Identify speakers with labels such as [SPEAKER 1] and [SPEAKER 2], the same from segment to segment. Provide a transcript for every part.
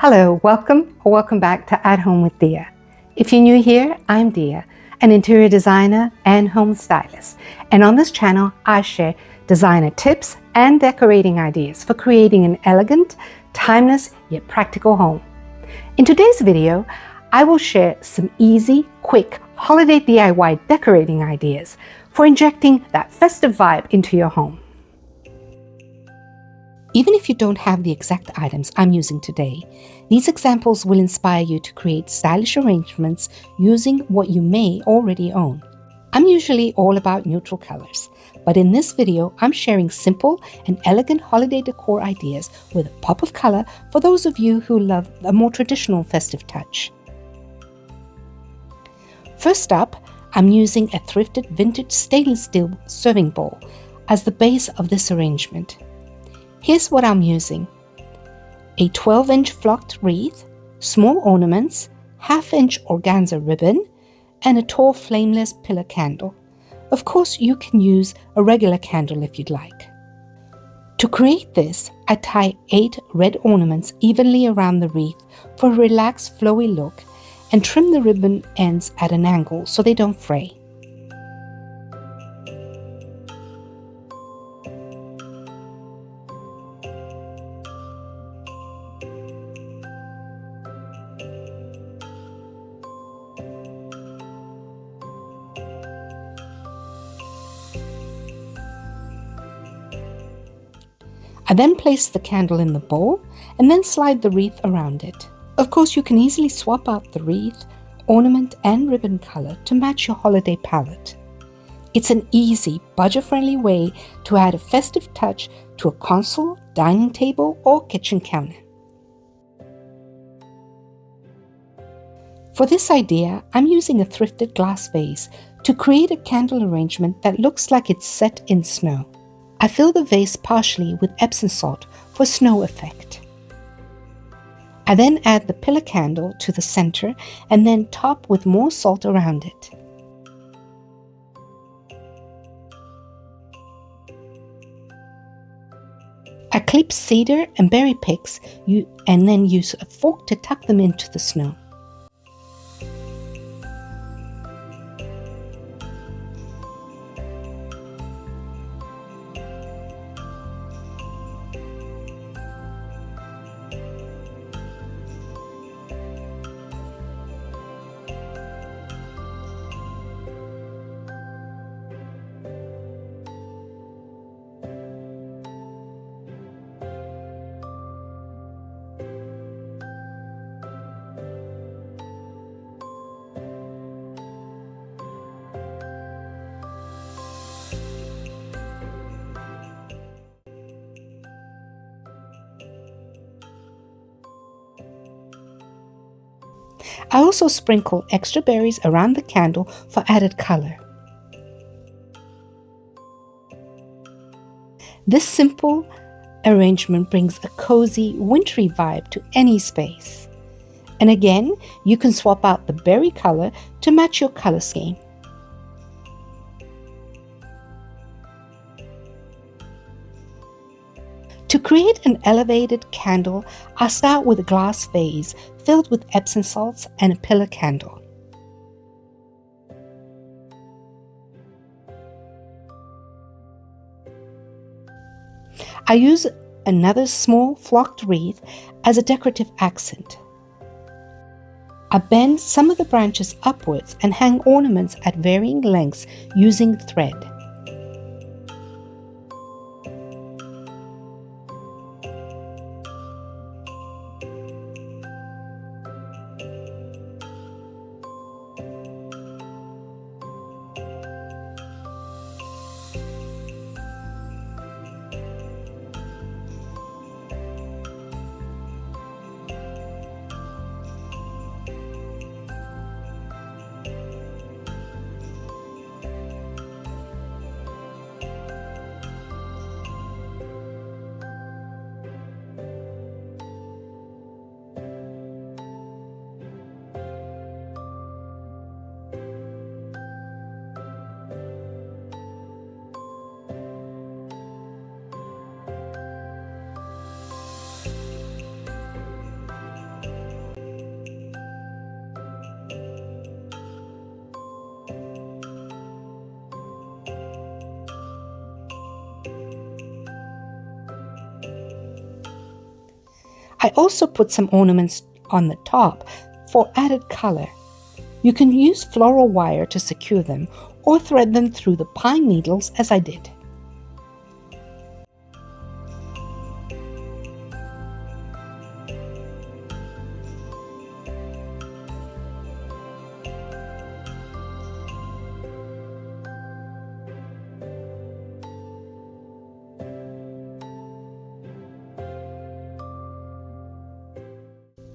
[SPEAKER 1] Hello, welcome or welcome back to At Home with Dia. If you're new here, I'm Dia, an interior designer and home stylist. And on this channel, I share designer tips and decorating ideas for creating an elegant, timeless, yet practical home. In today's video, I will share some easy, quick holiday DIY decorating ideas for injecting that festive vibe into your home. Even if you don't have the exact items I'm using today, these examples will inspire you to create stylish arrangements using what you may already own. I'm usually all about neutral colors, but in this video, I'm sharing simple and elegant holiday decor ideas with a pop of color for those of you who love a more traditional festive touch. First up, I'm using a thrifted vintage stainless steel serving bowl as the base of this arrangement. Here's what I'm using: a 12-inch flocked wreath, small ornaments, half-inch organza ribbon, and a tall flameless pillar candle. Of course, you can use a regular candle if you'd like. To create this, I tie 8 red ornaments evenly around the wreath for a relaxed, flowy look and trim the ribbon ends at an angle so they don't fray. I then place the candle in the bowl and then slide the wreath around it. Of course, you can easily swap out the wreath, ornament, and ribbon color to match your holiday palette. It's an easy, budget-friendly way to add a festive touch to a console, dining table, or kitchen counter. For this idea, I'm using a thrifted glass vase to create a candle arrangement that looks like it's set in snow. I fill the vase partially with Epsom salt for snow effect. I then add the pillar candle to the center and then top with more salt around it. I clip cedar and berry picks and then use a fork to tuck them into the snow. I also sprinkle extra berries around the candle for added color. This simple arrangement brings a cozy, wintry vibe to any space. And again, you can swap out the berry color to match your color scheme. To create an elevated candle, I start with a glass vase filled with Epsom salts and a pillar candle. I use another small flocked wreath as a decorative accent. I bend some of the branches upwards and hang ornaments at varying lengths using thread. I also put some ornaments on the top for added color. You can use floral wire to secure them or thread them through the pine needles as I did.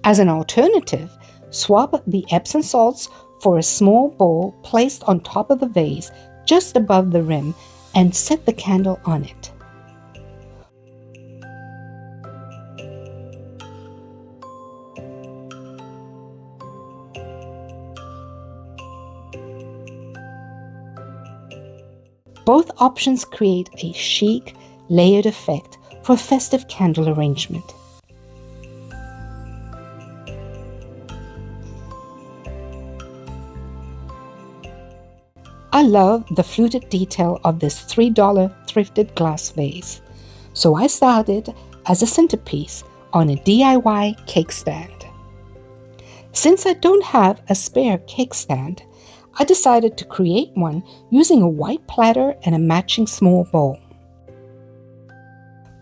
[SPEAKER 1] As an alternative, swap the Epsom salts for a small bowl placed on top of the vase just above the rim and set the candle on it. Both options create a chic, layered effect for a festive candle arrangement. I love the fluted detail of this $3 thrifted glass vase, so I started as a centerpiece on a DIY cake stand. Since I don't have a spare cake stand, I decided to create one using a white platter and a matching small bowl.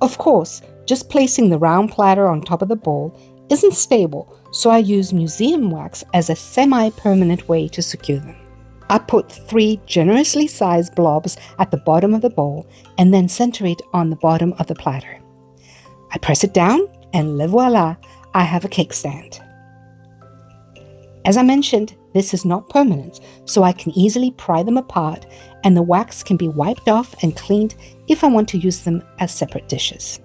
[SPEAKER 1] Of course, just placing the round platter on top of the bowl isn't stable, so I use museum wax as a semi-permanent way to secure them. I put 3 generously sized blobs at the bottom of the bowl and then center it on the bottom of the platter. I press it down and le voila, I have a cake stand. As I mentioned, this is not permanent, so I can easily pry them apart and the wax can be wiped off and cleaned if I want to use them as separate dishes.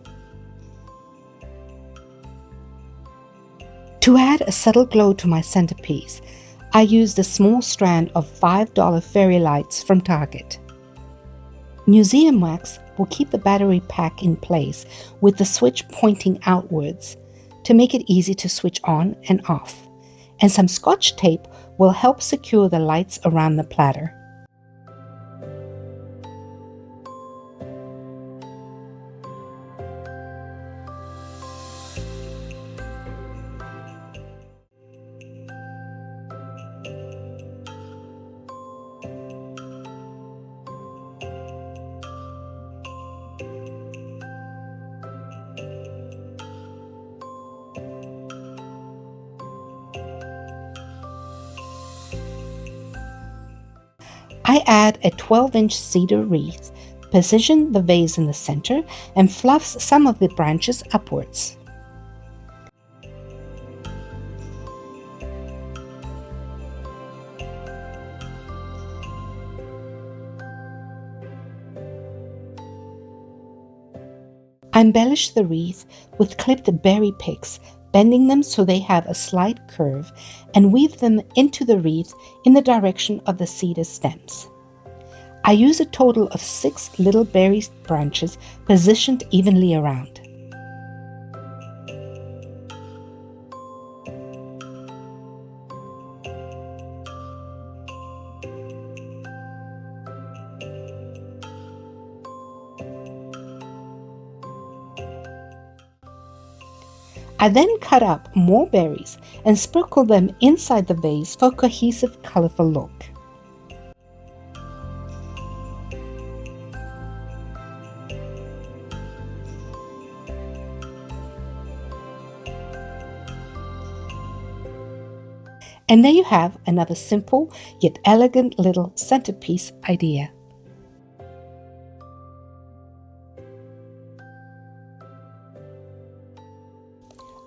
[SPEAKER 1] To add a subtle glow to my centerpiece, I used a small strand of $5 fairy lights from Target. Museum wax will keep the battery pack in place with the switch pointing outwards to make it easy to switch on and off, and some Scotch tape will help secure the lights around the platter. I add a 12-inch cedar wreath, position the vase in the center, and fluffs some of the branches upwards. I embellish the wreath with clipped berry picks, bending them so they have a slight curve, and weave them into the wreath in the direction of the cedar stems. I use a total of 6 little berry branches positioned evenly around. I then cut up more berries and sprinkle them inside the vase for a cohesive, colorful look. And there you have another simple yet elegant little centerpiece idea.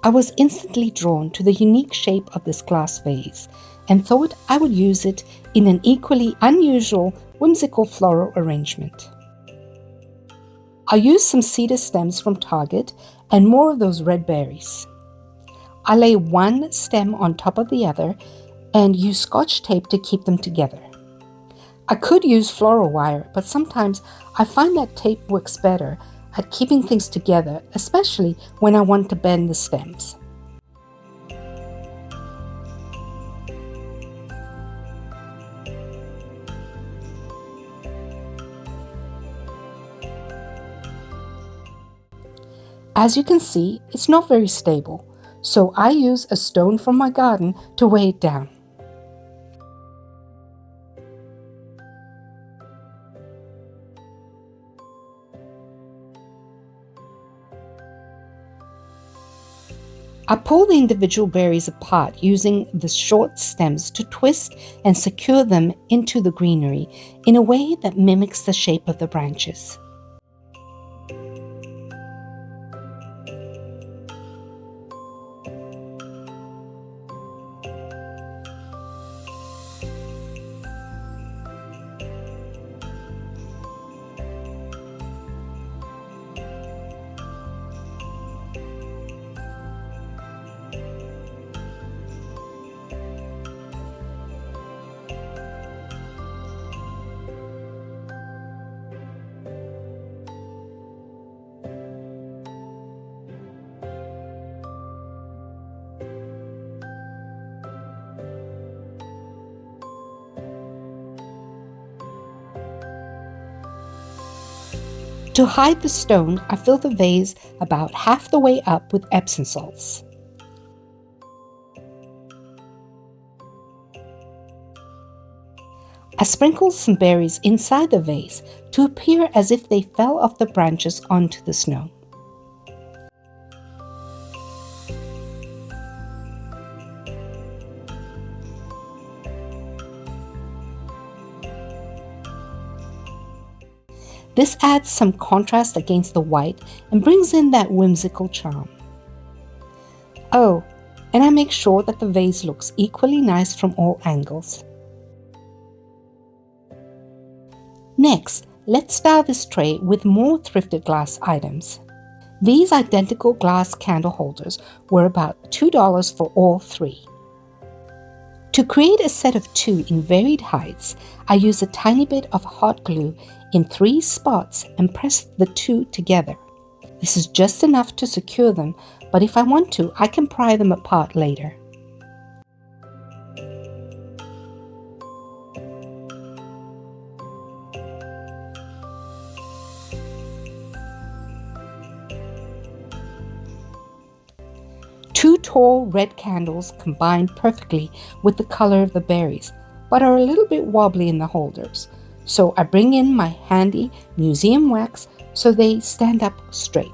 [SPEAKER 1] I was instantly drawn to the unique shape of this glass vase and thought I would use it in an equally unusual, whimsical floral arrangement. I used some cedar stems from Target and more of those red berries. I lay one stem on top of the other and use Scotch tape to keep them together. I could use floral wire, but sometimes I find that tape works better at keeping things together, especially when I want to bend the stems. As you can see, it's not very stable, so I use a stone from my garden to weigh it down. I pull the individual berries apart using the short stems to twist and secure them into the greenery in a way that mimics the shape of the branches. To hide the stone, I fill the vase about half the way up with Epsom salts. I sprinkle some berries inside the vase to appear as if they fell off the branches onto the snow. This adds some contrast against the white and brings in that whimsical charm. Oh, and I make sure that the vase looks equally nice from all angles. Next, let's style this tray with more thrifted glass items. These identical glass candle holders were about $2 for all three. To create a set of two in varied heights, I use a tiny bit of hot glue in 3 spots and press the two together. This is just enough to secure them, but if I want to, I can pry them apart later. Two tall red candles combine perfectly with the color of the berries, but are a little bit wobbly in the holders. So I bring in my handy museum wax so they stand up straight.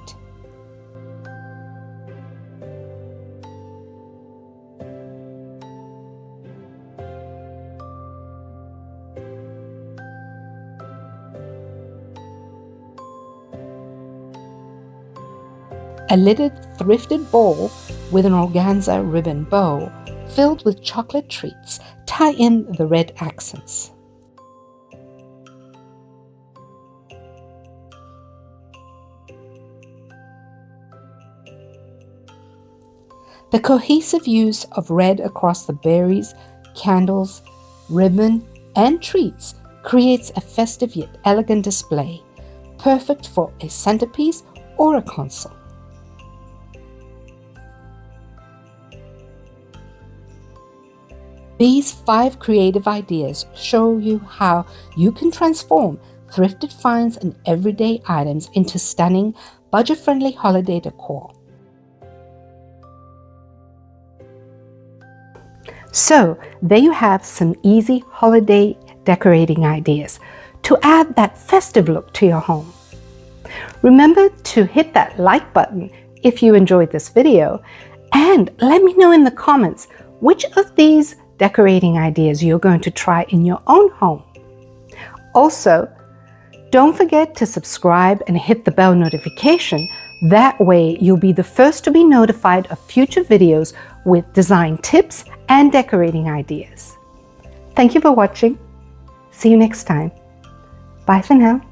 [SPEAKER 1] A lidded thrifted bowl with an organza ribbon bow filled with chocolate treats tie in the red accents. The cohesive use of red across the berries, candles, ribbon, and treats creates a festive yet elegant display, perfect for a centerpiece or a console. These 5 creative ideas show you how you can transform thrifted finds and everyday items into stunning, budget-friendly holiday decor. So, there you have some easy holiday decorating ideas to add that festive look to your home. Remember to hit that like button if you enjoyed this video, and let me know in the comments which of these decorating ideas you're going to try in your own home. Also, don't forget to subscribe and hit the bell notification. That way you'll be the first to be notified of future videos with design tips and decorating ideas. Thank you for watching. See you next time. Bye for now.